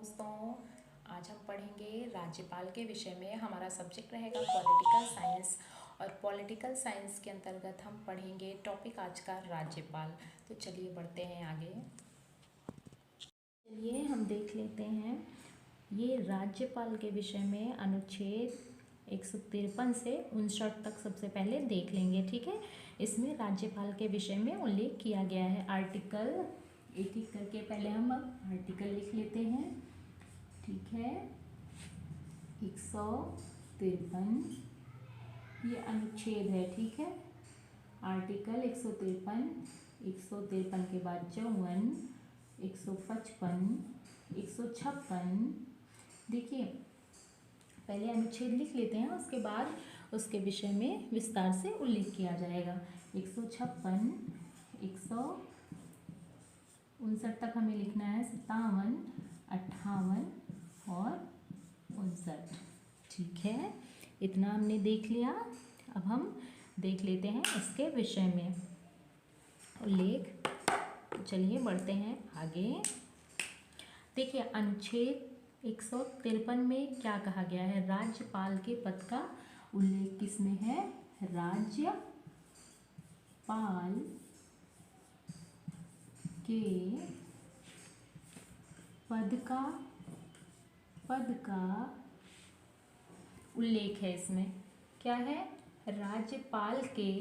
दोस्तों, आज हम पढ़ेंगे राज्यपाल के विषय में। हमारा सब्जेक्ट रहेगा पॉलिटिकल साइंस और पॉलिटिकल साइंस के अंतर्गत हम पढ़ेंगे टॉपिक आज का राज्यपाल। तो चलिए बढ़ते हैं आगे। चलिए हम देख लेते हैं ये राज्यपाल के विषय में अनुच्छेद 153 से 59 तक सबसे पहले देख लेंगे। ठीक है, इसमें राज्यपाल के विषय में उल्लेख किया गया है। आर्टिकल एक एक करके पहले हम आर्टिकल लिख लेते हैं। ठीक है, 153 ये अनुच्छेद है। ठीक है, आर्टिकल 153, 153 के बाद 54, 155, 156। देखिए पहले अनुच्छेद लिख लेते हैं, उसके बाद उसके विषय में विस्तार से उल्लेख किया जाएगा। 156, 159 तक हमें लिखना है, 57, 58 और 59। ठीक है, इतना हमने देख लिया। अब हम देख लेते हैं इसके विषय में उल्लेख। चलिए बढ़ते हैं आगे। देखिए अनुच्छेद 153 में क्या कहा गया है? राज्यपाल के पद का उल्लेख किसमें है? राज्यपाल के पद का उल्लेख है। इसमें क्या है? राज्यपाल के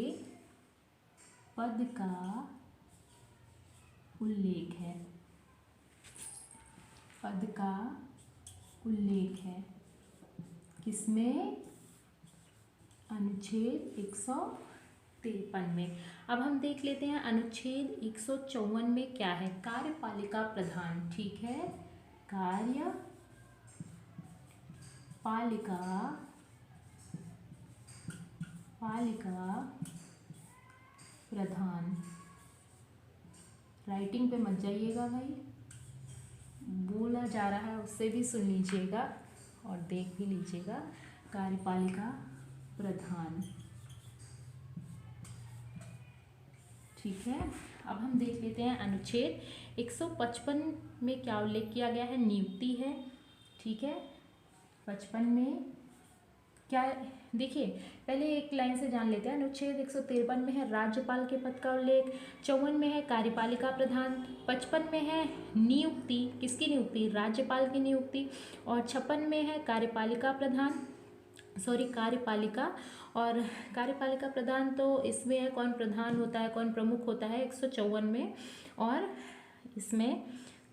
पद का उल्लेख है। पद का उल्लेख है किसमें? अनुच्छेद 153 में। अब हम देख लेते हैं अनुच्छेद 154 में क्या है? कार्यपालिका प्रधान। ठीक है, पालिका प्रधान। राइटिंग पे मत जाइएगा भाई, बोला जा रहा है उससे भी सुन लीजिएगा और देख भी लीजिएगा। कार्यपालिका प्रधान। ठीक है, अब हम देख लेते हैं अनुच्छेद 155 में क्या उल्लेख किया गया है? नियुक्ति है। ठीक है, 55 में क्या? देखिए पहले एक लाइन से जान लेते हैं। अनुच्छेद 153 में है राज्यपाल के पद का उल्लेख, 54 में है कार्यपालिका प्रधान, 55 में है नियुक्ति। किसकी नियुक्ति? राज्यपाल की नियुक्ति। और 56 में है कार्यपालिका और कार्यपालिका प्रधान तो इसमें है कौन प्रधान होता है, कौन प्रमुख होता है, 154 में। और इसमें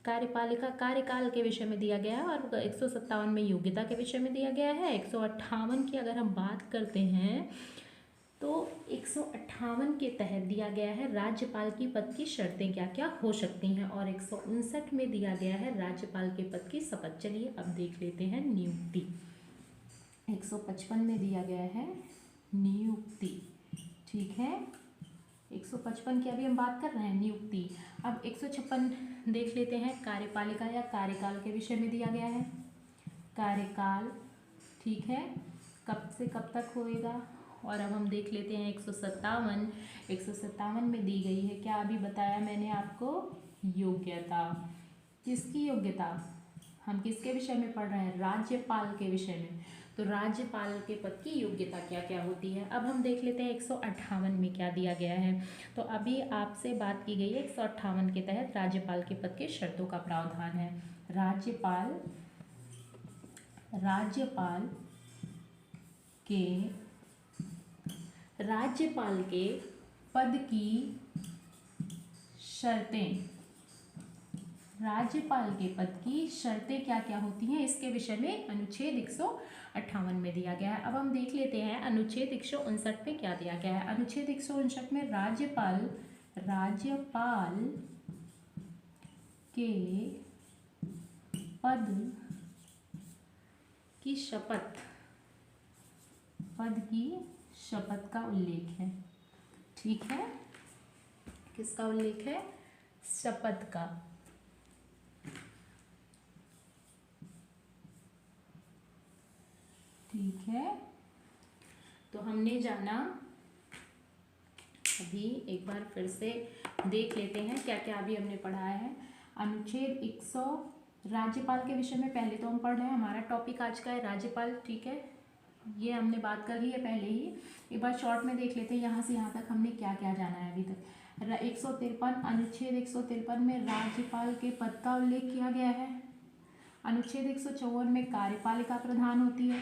कार्यपालिका कार्यकाल के विषय में दिया गया है और 157 में योग्यता के विषय में दिया गया है। 158 की अगर हम बात करते हैं तो 158 के तहत दिया गया है राज्यपाल की पद की शर्तें क्या क्या हो सकती हैं, और 159 में दिया गया है राज्यपाल के पद की शपथ। चलिए अब देख लेते हैं नियुक्ति। 155 में दिया गया है नियुक्ति। ठीक है, 155 की अभी हम बात कर रहे हैं नियुक्ति। अब 156 देख लेते हैं। कार्यपालिका या कार्यकाल के विषय में दिया गया है कार्यकाल। ठीक है, कब से कब तक होएगा। और अब हम देख लेते हैं 157 में दी गई है क्या? अभी बताया मैंने आपको, योग्यता। किसकी योग्यता? हम किसके विषय में पढ़ रहे हैं? राज्यपाल के विषय में। तो राज्यपाल के पद की योग्यता क्या क्या होती है? अब हम देख लेते हैं 158 में क्या दिया गया है। तो अभी आपसे बात की गई है 158 के तहत राज्यपाल के पद के शर्तों का प्रावधान है। राज्यपाल के पद की शर्तें। राज्यपाल के पद की शर्तें क्या क्या होती हैं, इसके विषय में अनुच्छेद 158 में दिया गया है। अब हम देख लेते हैं अनुच्छेद 159 में क्या दिया गया है। अनुच्छेद 159 में राज्यपाल के पद की शपथ का उल्लेख है। ठीक है, किसका उल्लेख है? शपथ का। ठीक है, तो हमने जाना, अभी एक बार फिर से देख लेते हैं क्या क्या अभी हमने पढ़ा है। अनुच्छेद राज्यपाल के विषय में पहले तो हम पढ़ रहे हैं, हमारा टॉपिक आज का है राज्यपाल, ठीक है, ये हमने बात कर ली है पहले ही। एक बार शॉर्ट में देख लेते हैं यहाँ से यहाँ तक हमने क्या क्या जाना है अभी तक। 153 अनुच्छेद 153 में राज्यपाल के पद का उल्लेख किया गया है। अनुच्छेद 154 में कार्यपालिका प्रधान होती है,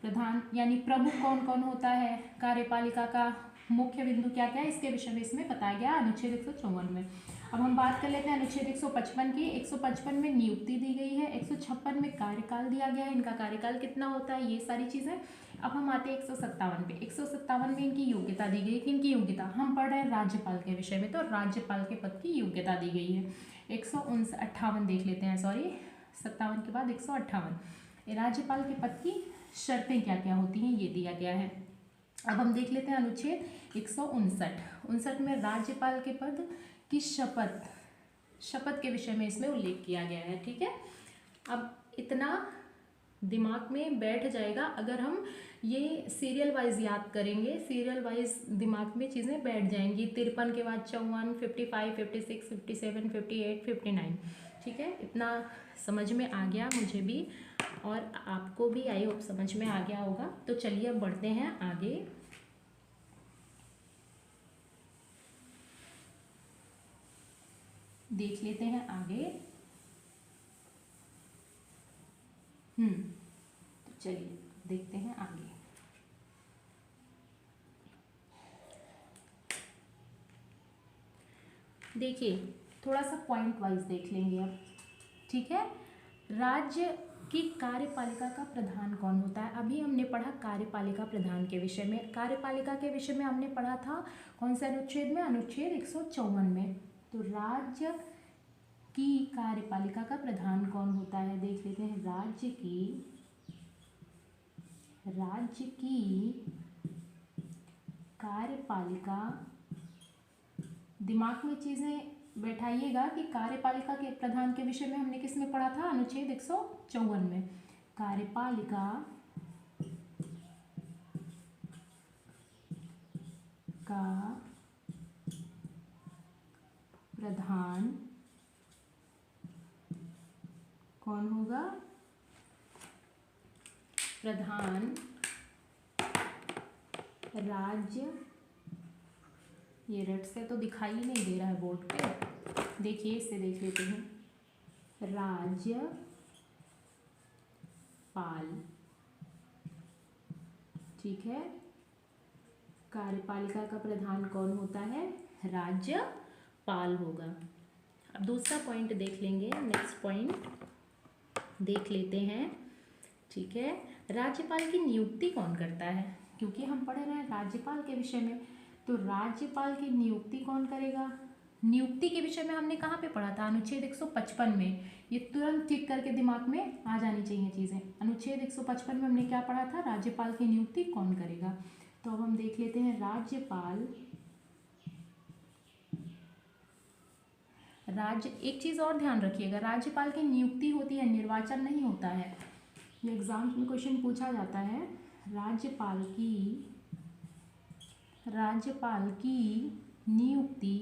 प्रधान यानी प्रमुख कौन कौन होता है, कार्यपालिका का मुख्य बिंदु क्या क्या है, इसके विषय में इसमें बताया गया अनुच्छेद 154 में। अब हम बात कर लेते हैं अनुच्छेद 155 की। 155 में नियुक्ति दी गई है, 156 में कार्यकाल दिया गया है, इनका कार्यकाल कितना होता है, ये सारी चीज़ें। अब हम आते हैं 157 पे। 157 में इनकी योग्यता दी गई, किनकी योग्यता, हम पढ़ रहे हैं राज्यपाल के विषय में, तो राज्यपाल के पद की योग्यता दी गई है। 158 देख लेते हैं, सॉरी 57 के बाद 158, राज्यपाल के पद की शर्तें क्या क्या होती हैं ये दिया गया है। अब हम देख लेते हैं अनुच्छेद 159 में राज्यपाल के पद की शपथ के विषय में इसमें उल्लेख किया गया है, ठीक है। अब इतना दिमाग में बैठ जाएगा अगर हम ये सीरियल वाइज याद करेंगे, सीरियल वाइज दिमाग में चीज़ें बैठ जाएंगी। 53 के बाद 54, 55, 56, 57, 58, 59, ठीक है। इतना समझ में आ गया मुझे भी और आपको भी आई होप समझ में आ गया होगा। तो चलिए अब बढ़ते हैं आगे। देख लेते हैं आगे। तो चलिए देखते हैं आगे। देखिए थोड़ा सा पॉइंट वाइज देख लेंगे अब, ठीक है। राज्य की कार्यपालिका का प्रधान कौन होता है, अभी हमने पढ़ा कार्यपालिका प्रधान के विषय में। कार्यपालिका के विषय में हमने पढ़ा था कौन से अनुच्छेद में, अनुच्छेद 154 में। तो राज्य की कार्यपालिका का प्रधान कौन होता है, देख लेते हैं। राज्य की कार्यपालिका, दिमाग में चीजें बैठाइएगा कि कार्यपालिका के प्रधान के विषय में हमने किस में पढ़ा था, अनुच्छेद 154 में। कार्यपालिका का प्रधान कौन होगा, प्रधान राज्य, ये रट से तो दिखाई नहीं दे रहा है बोर्ड पे, देखिए इससे देख लेते हैं। राज्यपाल, ठीक है। कार्यपालिका का प्रधान कौन होता है, राज्यपाल होगा। अब दूसरा पॉइंट देख लेंगे, नेक्स्ट पॉइंट देख लेते हैं, ठीक है। राज्यपाल की नियुक्ति कौन करता है, क्योंकि हम पढ़ रहे हैं राज्यपाल के विषय में, तो राज्यपाल की नियुक्ति कौन करेगा। नियुक्ति के विषय में हमने कहाँ पे पढ़ा था, अनुच्छेद 155 में। ये तुरंत टिक करके दिमाग में आ जानी चाहिए चीज़ें। अनुच्छेद 155 में हमने क्या पढ़ा था, राज्यपाल की नियुक्ति कौन करेगा। तो अब हम देख लेते हैं एक चीज़ और ध्यान रखिएगा, राज्यपाल की नियुक्ति होती है, निर्वाचन नहीं होता है। ये एग्जाम में क्वेश्चन पूछा जाता है। राज्यपाल की नियुक्ति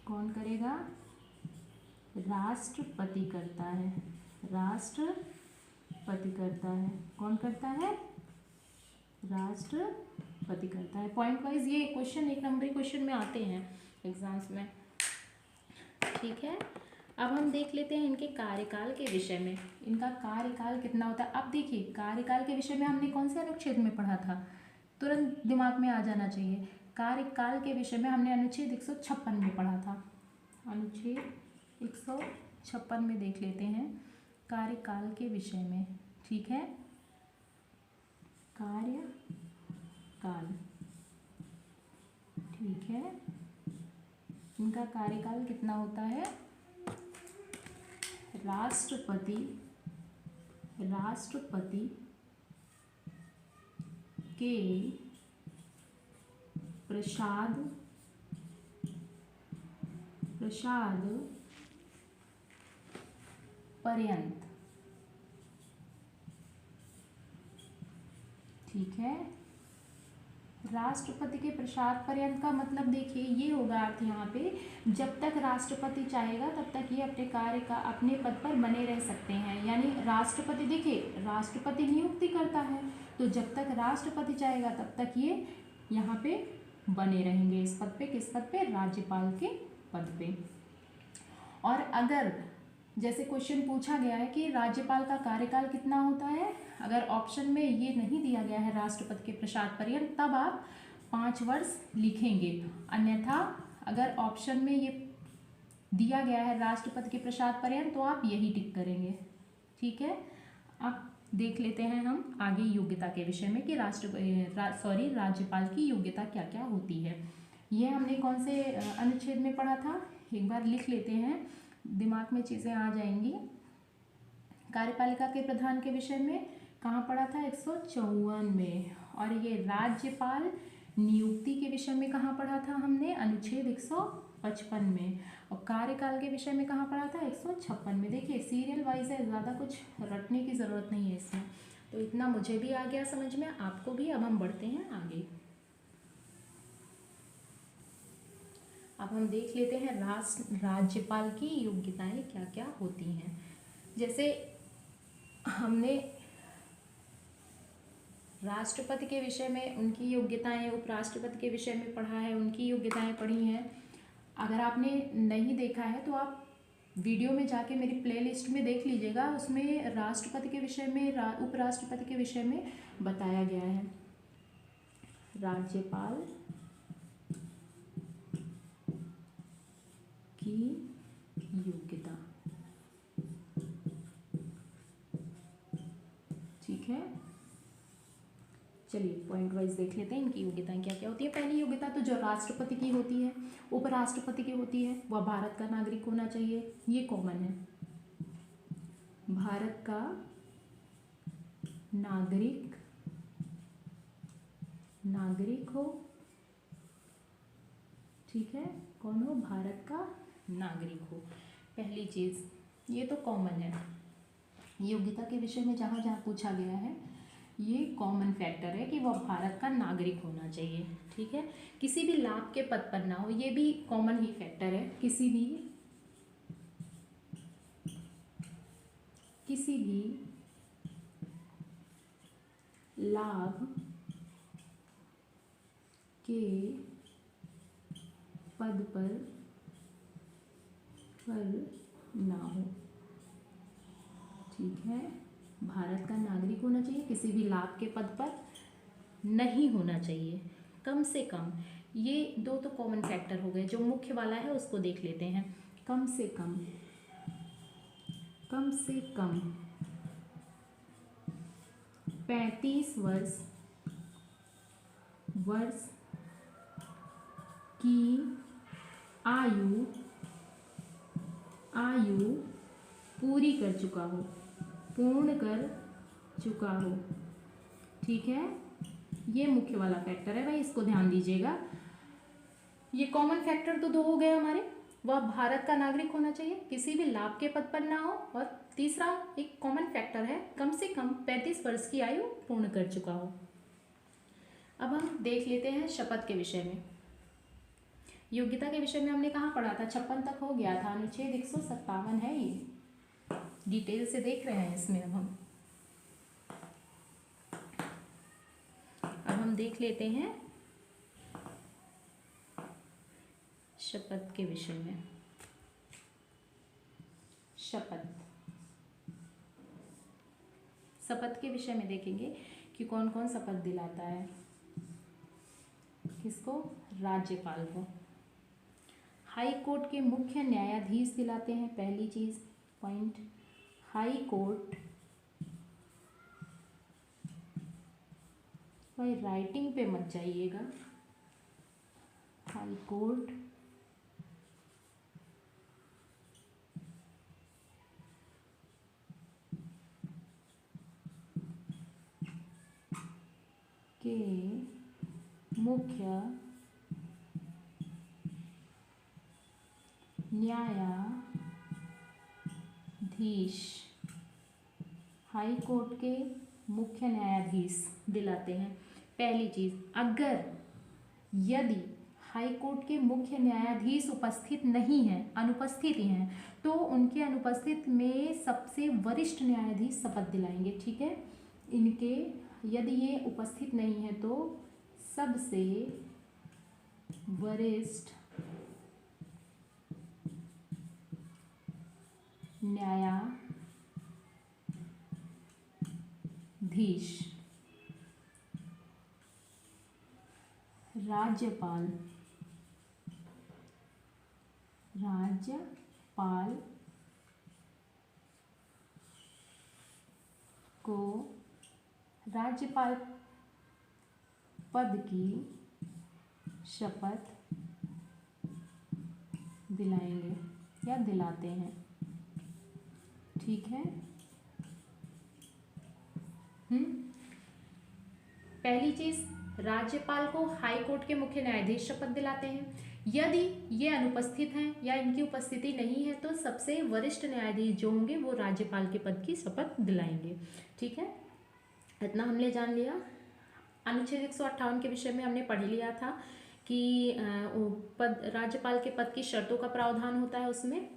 कौन करेगा, राष्ट्रपति करता है। राष्ट्रपति करता है, कौन करता है, राष्ट्रपति करता है। पॉइंट वाइज ये क्वेश्चन एक नंबरी क्वेश्चन में आते हैं एग्जाम्स में, ठीक है। अब हम देख लेते हैं इनके कार्यकाल के विषय में, इनका कार्यकाल कितना होता है। अब देखिए कार्यकाल के विषय में हमने कौन से अनुच्छेद में पढ़ा था, तुरंत दिमाग में आ जाना चाहिए। कार्यकाल के विषय में हमने अनुच्छेद 156 में पढ़ा था। अनुच्छेद 156 में देख लेते हैं कार्यकाल के विषय में, ठीक है। कार्यकाल, ठीक है। इनका कार्यकाल कितना होता है, राष्ट्रपति के प्रसाद पर्यंत, ठीक है। राष्ट्रपति के प्रसाद पर्यंत का मतलब देखिए ये होगा अर्थ यहाँ पे, जब तक राष्ट्रपति चाहेगा तब तक ये अपने पद पर बने रह सकते हैं। यानी राष्ट्रपति, देखिए राष्ट्रपति नियुक्ति करता है, तो जब तक राष्ट्रपति चाहेगा तब तक ये यहाँ पे बने रहेंगे इस पद पे। किस पद पे? राज्यपाल के पद पे। और अगर जैसे क्वेश्चन पूछा गया है कि राज्यपाल का कार्यकाल कितना होता है, अगर ऑप्शन में ये नहीं दिया गया है राष्ट्रपति के प्रसाद पर्यंत, तब आप 5 वर्ष लिखेंगे। अन्यथा अगर ऑप्शन में ये दिया गया है राष्ट्रपति के प्रसाद पर्यंत तो आप यही टिक करेंगे। ठीक है, अब देख लेते हैं हम आगे योग्यता के विषय में कि राज्यपाल की योग्यता क्या क्या होती है। ये हमने कौन से अनुच्छेद में पढ़ा था, एक बार लिख लेते हैं, दिमाग में चीज़ें आ जाएंगी। कार्यपालिका के प्रधान के विषय में कहाँ पढ़ा था? 154 में। और ये राज्यपाल नियुक्ति के विषय में कहाँ पढ़ा था हमने? अनुच्छेद 155 में। और कार्यकाल के विषय में कहाँ पढ़ा था? 156 में। देखिए सीरियल वाइज है, ज़्यादा कुछ रटने की ज़रूरत नहीं है इसमें, तो इतना मुझे भी आ गया समझ में, आपको भी। अब हम बढ़ते हैं आगे। अब हम देख लेते हैं राज्यपाल की योग्यताएं क्या क्या होती हैं। जैसे हमने राष्ट्रपति के विषय में उनकी योग्यताएं, उपराष्ट्रपति के विषय में पढ़ा है, उनकी योग्यताएं पढ़ी हैं। अगर आपने नहीं देखा है तो आप वीडियो में जाके मेरी प्लेलिस्ट में देख लीजिएगा, उसमें राष्ट्रपति के विषय में, उपराष्ट्रपति के विषय में बताया गया है। राज्यपाल की योग्यता, ठीक है। चलिए पॉइंट वाइज देख लेते हैं इनकी योग्यताएं क्या क्या होती है। पहली योग्यता तो जो राष्ट्रपति की होती है, उपराष्ट्रपति की होती है, वह भारत का नागरिक होना चाहिए, ये कॉमन है। भारत का नागरिक हो, ठीक है, कौन हो? भारत का नागरिक हो। पहली चीज ये तो कॉमन है, योग्यता के विषय में जहाँ जहाँ पूछा गया है ये कॉमन फैक्टर है कि वह भारत का नागरिक होना चाहिए। ठीक है, किसी भी लाभ के पद पर ना हो, ये भी कॉमन ही फैक्टर है। किसी भी लाभ के पद पर ना हो, ठीक है, भारत का नागरिक होना चाहिए, किसी भी लाभ के पद पर नहीं होना चाहिए, कम से कम। ये दो तो कॉमन फैक्टर हो गए। जो मुख्य वाला है उसको देख लेते हैं। कम से कम 35 वर्ष की आयु पूर्ण कर चुका हो, ठीक है। ये मुख्य वाला फैक्टर है भाई, इसको ध्यान दीजिएगा। ये कॉमन फैक्टर तो दो हो गए हमारे। वह भारत का नागरिक होना चाहिए, किसी भी लाभ के पद पर ना हो, और तीसरा एक कॉमन फैक्टर है कम से कम 35 वर्ष की आयु पूर्ण कर चुका हो। अब हम देख लेते हैं शपथ के विषय में। योग्यता के विषय में हमने कहाँ पढ़ा था? 56 तक हो गया था, अनुच्छेद 157 है ये, डिटेल से देख रहे हैं इसमें। अब हम देख लेते हैं शपथ के विषय में। शपथ के विषय में देखेंगे कि कौन कौन शपथ दिलाता है। किसको? राज्यपाल को। हाई कोर्ट के मुख्य न्यायाधीश दिलाते हैं, पहली चीज पॉइंट। हाई कोर्ट, भाई राइटिंग पे मत जाइएगा, हाई कोर्ट के मुख्य न्यायाधीश, हाई कोर्ट के मुख्य न्यायाधीश दिलाते हैं। पहली चीज, अगर यदि हाई कोर्ट के मुख्य न्यायाधीश उपस्थित नहीं हैं, अनुपस्थित हैं, तो उनके अनुपस्थित में सबसे वरिष्ठ न्यायाधीश शपथ दिलाएंगे। ठीक है, इनके यदि ये उपस्थित नहीं है तो सबसे वरिष्ठ न्यायाधीश राज्यपाल को राज्यपाल पद की शपथ दिलाएंगे या दिलाते हैं। ठीक है, पहली चीज, राज्यपाल को हाई कोर्ट के मुख्य न्यायाधीश शपथ दिलाते हैं। यदि ये अनुपस्थित हैं या इनकी उपस्थिति नहीं है तो सबसे वरिष्ठ न्यायाधीश जो होंगे वो राज्यपाल के पद की शपथ दिलाएंगे। ठीक है, इतना हमने जान लिया। अनुच्छेद 158 के विषय में हमने पढ़ लिया था कि राज्यपाल के पद की शर्तों का प्रावधान होता है उसमें।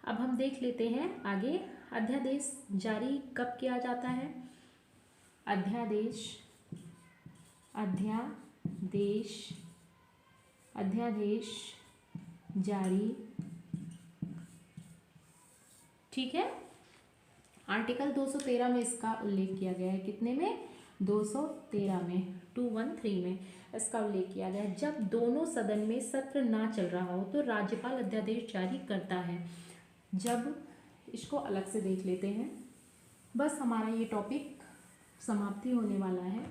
अब हम देख लेते हैं आगे, अध्यादेश जारी कब किया जाता है। अध्यादेश जारी, ठीक है, आर्टिकल 213 में इसका उल्लेख किया गया है। कितने में? 213 में, 213 में इसका उल्लेख किया गया है। जब दोनों सदन में सत्र ना चल रहा हो तो राज्यपाल अध्यादेश जारी करता है। जब, इसको अलग से देख लेते हैं, बस हमारा ये टॉपिक समाप्ति होने वाला है।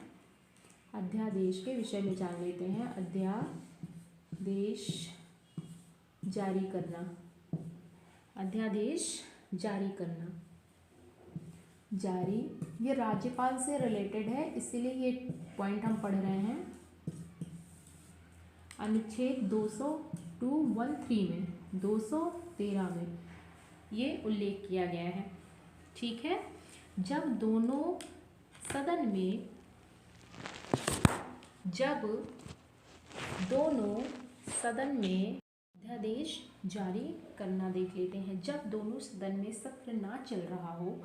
अध्यादेश के विषय में जान लेते हैं। अध्यादेश जारी करना, अध्यादेश जारी करना, जारी, ये राज्यपाल से रिलेटेड है इसीलिए ये पॉइंट हम पढ़ रहे हैं। अनुच्छेद 213 में, 213 में ये उल्लेख किया गया है। ठीक है, जब दोनों सदन में अध्यादेश जारी करना देख लेते हैं। जब दोनों सदन में सत्र ना चल रहा हो,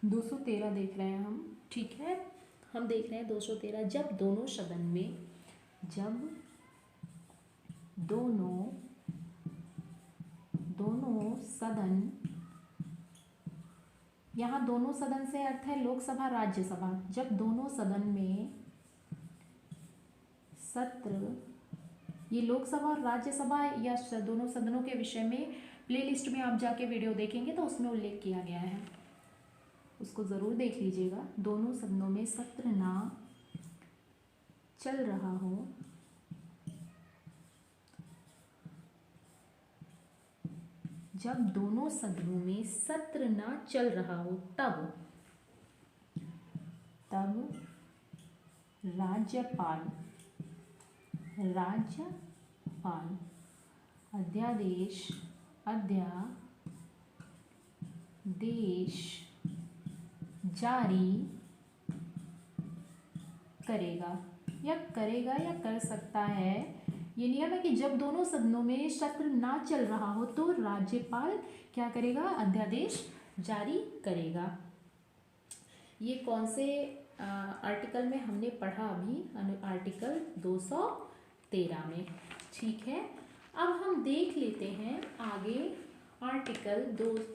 213 देख रहे हैं हम। ठीक है, हम देख रहे हैं 213, जब दोनों सदन में, दोनों सदन, यहाँ दोनों सदन से अर्थ है लोकसभा राज्यसभा। जब दोनों सदन में सत्र, ये लोकसभा और राज्यसभा या दोनों सदनों के विषय में प्लेलिस्ट में आप जाके वीडियो देखेंगे तो उसमें उल्लेख किया गया है, उसको ज़रूर देख लीजिएगा। दोनों सदनों में सत्र ना चल रहा हो, जब दोनों सदनों में सत्र ना चल रहा हो तब राज्यपाल अध्यादेश जारी करेगा या कर सकता है। ये नियम है कि जब दोनों सदनों में सत्र ना चल रहा हो तो राज्यपाल क्या करेगा? अध्यादेश जारी करेगा। ये कौन से आर्टिकल में हमने पढ़ा अभी? आर्टिकल 213 में। ठीक है, अब हम देख लेते हैं आगे आर्टिकल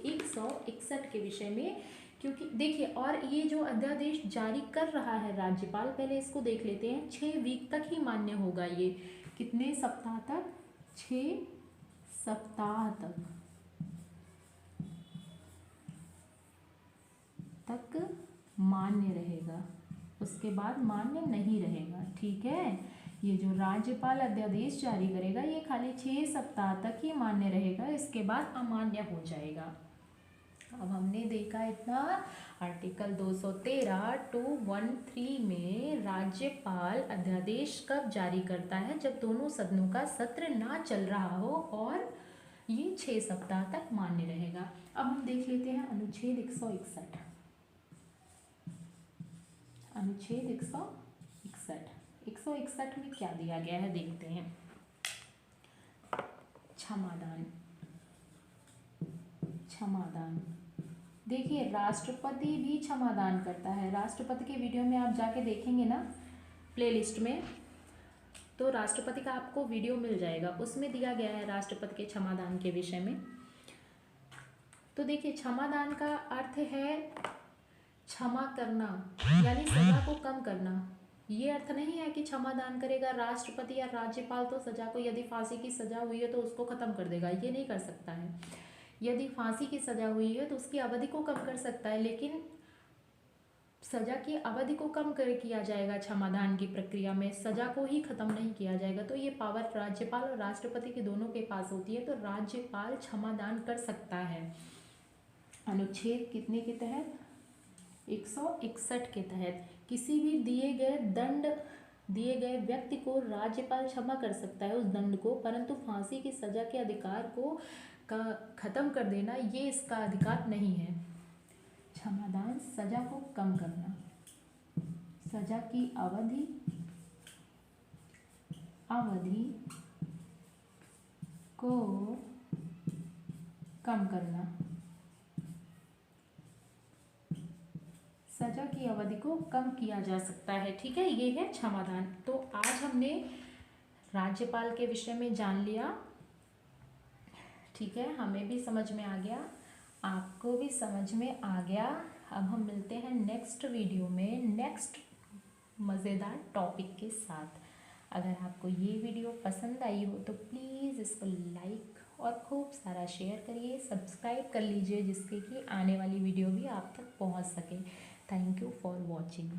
161 के विषय में, क्योंकि देखिए, और ये जो अध्यादेश जारी कर रहा है राज्यपाल, पहले इसको देख लेते हैं। 6 वीक तक ही मान्य होगा ये। कितने सप्ताह तक? 6 सप्ताह तक मान्य रहेगा, उसके बाद मान्य नहीं रहेगा। ठीक है, ये जो राज्यपाल अध्यादेश जारी करेगा ये खाली 6 सप्ताह तक ही मान्य रहेगा, इसके बाद अमान्य हो जाएगा। अब हमने देखा इतना, आर्टिकल 213 213 में राज्यपाल अध्यादेश कब जारी करता है? जब दोनों सदनों का सत्र ना चल रहा हो और ये 6 सप्ताह तक मान्य रहेगा। अब हम देख लेते हैं अनुच्छेद 161। अनुच्छेद 161 161 में क्या दिया गया है देखते हैं। क्षमादान। क्षमादान, देखिए राष्ट्रपति भी क्षमादान करता है। राष्ट्रपति के वीडियो में आप जाके देखेंगे ना प्लेलिस्ट में, तो राष्ट्रपति का आपको वीडियो मिल जाएगा, उसमें दिया गया है राष्ट्रपति के क्षमादान के विषय में। तो देखिए क्षमादान का अर्थ है क्षमा करना, यानी सजा को कम करना। ये अर्थ नहीं है कि क्षमादान करेगा राष्ट्रपति या राज्यपाल तो सजा को, यदि फांसी की सजा हुई है तो उसको खत्म कर देगा, ये नहीं कर सकता है। यदि फांसी की सजा हुई है तो उसकी अवधि को कम कर सकता है, लेकिन सजा की अवधि को कम कर किया जाएगा क्षमादान की प्रक्रिया में, सजा को ही खत्म नहीं किया जाएगा। तो ये पावर राज्यपाल और राष्ट्रपति के दोनों के पास होती है, तो राज्यपाल क्षमादान कर सकता है। अनुच्छेद कितने के तहत? 161 के तहत किसी भी दिए गए व्यक्ति को राज्यपाल क्षमा कर सकता है उस दंड को, परंतु फांसी की सजा के अधिकार को खत्म कर देना ये इसका अधिकार नहीं है। क्षमादान सजा को कम करना, सजा की अवधि को कम करना, सजा की अवधि को कम किया जा सकता है। ठीक है, ये है क्षमादान। तो आज हमने राज्यपाल के विषय में जान लिया। ठीक है, हमें भी समझ में आ गया, आपको भी समझ में आ गया। अब हम मिलते हैं नेक्स्ट वीडियो में नेक्स्ट मज़ेदार टॉपिक के साथ। अगर आपको ये वीडियो पसंद आई हो तो प्लीज़ इसको लाइक और खूब सारा शेयर करिए, सब्सक्राइब कर लीजिए जिससे कि आने वाली वीडियो भी आप तक पहुंच सके। Thank you for watching.